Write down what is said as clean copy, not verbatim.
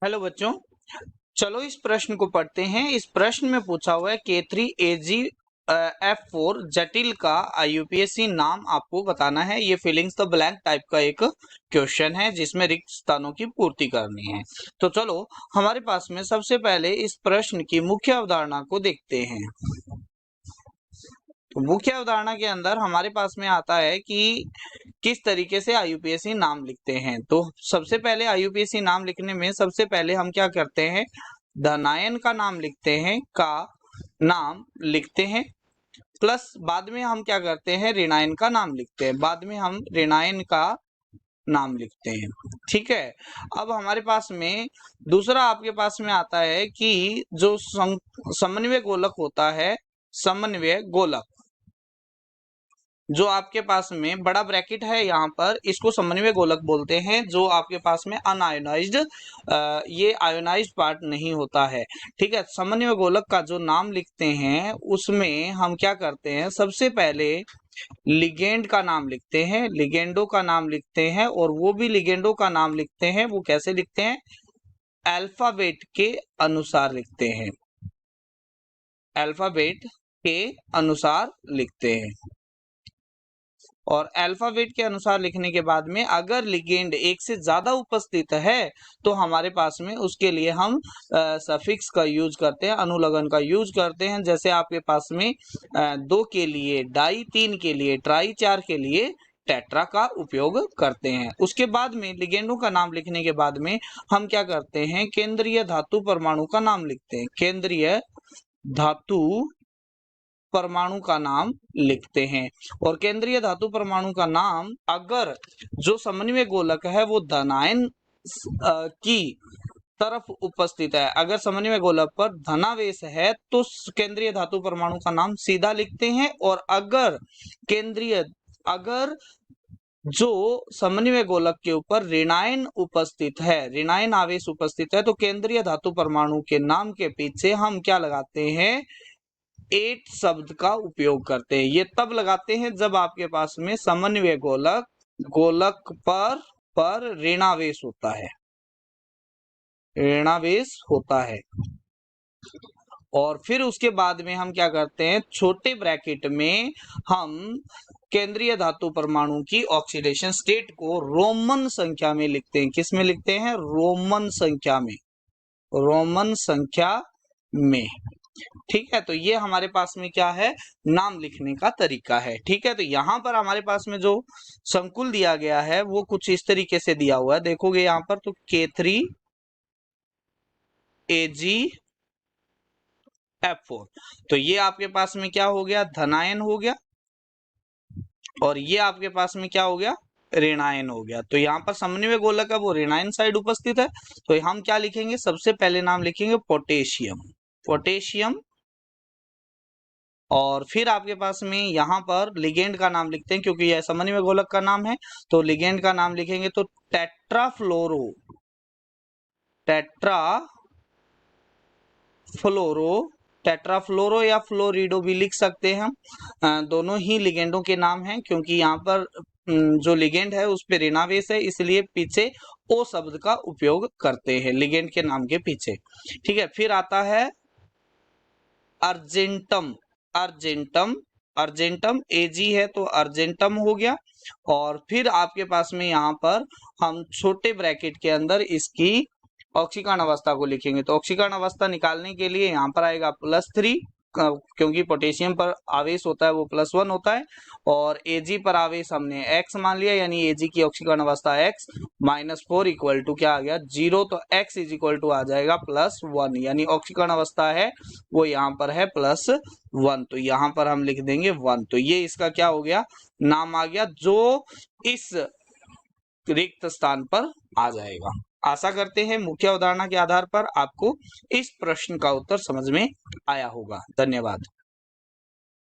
Hello बच्चों, चलो इस प्रश्न को पढ़ते हैं। इस प्रश्न में पूछा हुआ है K3AG जटिल का IUPAC नाम आपको बताना है। ये फिलिंग्स द ब्लैंक टाइप का एक क्वेश्चन है जिसमें रिक्त स्थानों की पूर्ति करनी है। तो चलो हमारे पास में सबसे पहले इस प्रश्न की मुख्य अवधारणा को देखते हैं। तो मुख्य अवधारणा के अंदर हमारे पास में आता है कि किस तरीके से IUPAC नाम लिखते हैं। तो सबसे पहले IUPAC नाम लिखने में सबसे पहले हम क्या करते हैं, धनायन का नाम लिखते हैं, नाम लिखते हैं, प्लस बाद में हम क्या करते हैं, ऋणायन का नाम लिखते हैं। बाद में हम ऋणायन का नाम लिखते हैं। ठीक है। अब हमारे पास में दूसरा आपके पास में आता है कि जो समन्वय गोलक होता है, समन्वय गोलक जो आपके पास में बड़ा ब्रैकेट है यहाँ पर, इसको समन्वय गोलक बोलते हैं। जो आपके पास में अनआयोनाइज्ड, ये आयोनाइज्ड पार्ट नहीं होता है। ठीक है। समन्वय गोलक का जो नाम लिखते हैं उसमें हम क्या करते हैं, सबसे पहले लिगेंड का नाम लिखते हैं, लिगेंडो का नाम लिखते हैं। और वो भी लिगेंडो का नाम लिखते हैं, वो कैसे लिखते हैं, अल्फाबेट के अनुसार लिखते हैं, अल्फाबेट के अनुसार लिखते हैं। और अल्फाबेट के अनुसार लिखने के बाद में अगर लिगेंड एक से ज्यादा उपस्थित है तो हमारे पास में उसके लिए हम सफिक्स का यूज करते हैं, अनुलग्न का यूज करते हैं। जैसे आपके पास में 2 के लिए डाई, 3 के लिए ट्राई, 4 के लिए टेट्रा का उपयोग करते हैं। उसके बाद में लिगेंडों का नाम लिखने के बाद में हम क्या करते हैं, केंद्रीय धातु परमाणु का नाम लिखते हैं, केंद्रीय धातु परमाणु का नाम लिखते हैं। और केंद्रीय धातु परमाणु का नाम अगर जो समन्वय गोलक है वो धनायन की तरफ उपस्थित है, अगर समन्वय गोलक पर धनावेश है तो केंद्रीय धातु परमाणु का नाम सीधा लिखते हैं। और अगर जो समन्वय गोलक के ऊपर ऋणायन उपस्थित है, ऋणायन आवेश उपस्थित है, तो केंद्रीय धातु परमाणु के नाम के पीछे हम क्या लगाते हैं, 8 शब्द का उपयोग करते हैं। ये तब लगाते हैं जब आपके पास में समन्वय गोलक पर ऋणावेश होता है, ऋणावेश होता है। और फिर उसके बाद में हम क्या करते हैं, छोटे ब्रैकेट में हम केंद्रीय धातु परमाणु की ऑक्सीडेशन स्टेट को रोमन संख्या में लिखते हैं। किस में लिखते हैं, रोमन संख्या में, रोमन संख्या में। ठीक है। तो ये हमारे पास में क्या है, नाम लिखने का तरीका है। ठीक है। तो यहाँ पर हमारे पास में जो संकुल दिया गया है वो कुछ इस तरीके से दिया हुआ है, देखोगे यहाँ पर, तो K3AgF4, तो ये आपके पास में क्या हो गया, धनायन हो गया, और ये आपके पास में क्या हो गया, ऋणायन हो गया। तो यहाँ पर समन्वय गोलक है वो ऋणायन साइड उपस्थित है, तो हम क्या लिखेंगे, सबसे पहले नाम लिखेंगे पोटेशियम, पोटेशियम। और फिर आपके पास में यहाँ पर लिगेंड का नाम लिखते हैं, क्योंकि यह समन्वय गोलक का नाम है, तो लिगेंड का नाम लिखेंगे तो टेट्राफ्लोरो, टेट्राफ्लोरो या फ्लोरिडो भी लिख सकते हैं हम। दोनों ही लिगेंडों के नाम हैं, क्योंकि यहाँ पर जो लिगेंड है उस पे ऋणावेश है, इसलिए पीछे ओ शब्द का उपयोग करते हैं लिगेंड के नाम के पीछे। ठीक है। फिर आता है अर्जेंटम, अर्जेंटम, अर्जेंटम एजी है तो अर्जेंटम हो गया। और फिर आपके पास में यहाँ पर हम छोटे ब्रैकेट के अंदर इसकी ऑक्सीकरण अवस्था को लिखेंगे, तो ऑक्सीकरण अवस्था निकालने के लिए यहाँ पर आएगा +3, क्योंकि पोटेशियम पर आवेश होता है वो +1 होता है, और Ag पर आवेश हमने x मान लिया, यानी Ag की ऑक्सीकरण अवस्था x -4 इक्वल टू क्या आ गया, 0, तो x इज इक्वल टू आ जाएगा +1, यानी ऑक्सीकरण अवस्था है वो यहाँ पर है +1, तो यहाँ पर हम लिख देंगे 1। तो ये इसका क्या हो गया, नाम आ गया, जो इस रिक्त स्थान पर आ जाएगा। आशा करते हैं मुख्य अवधारणा के आधार पर आपको इस प्रश्न का उत्तर समझ में आया होगा। धन्यवाद।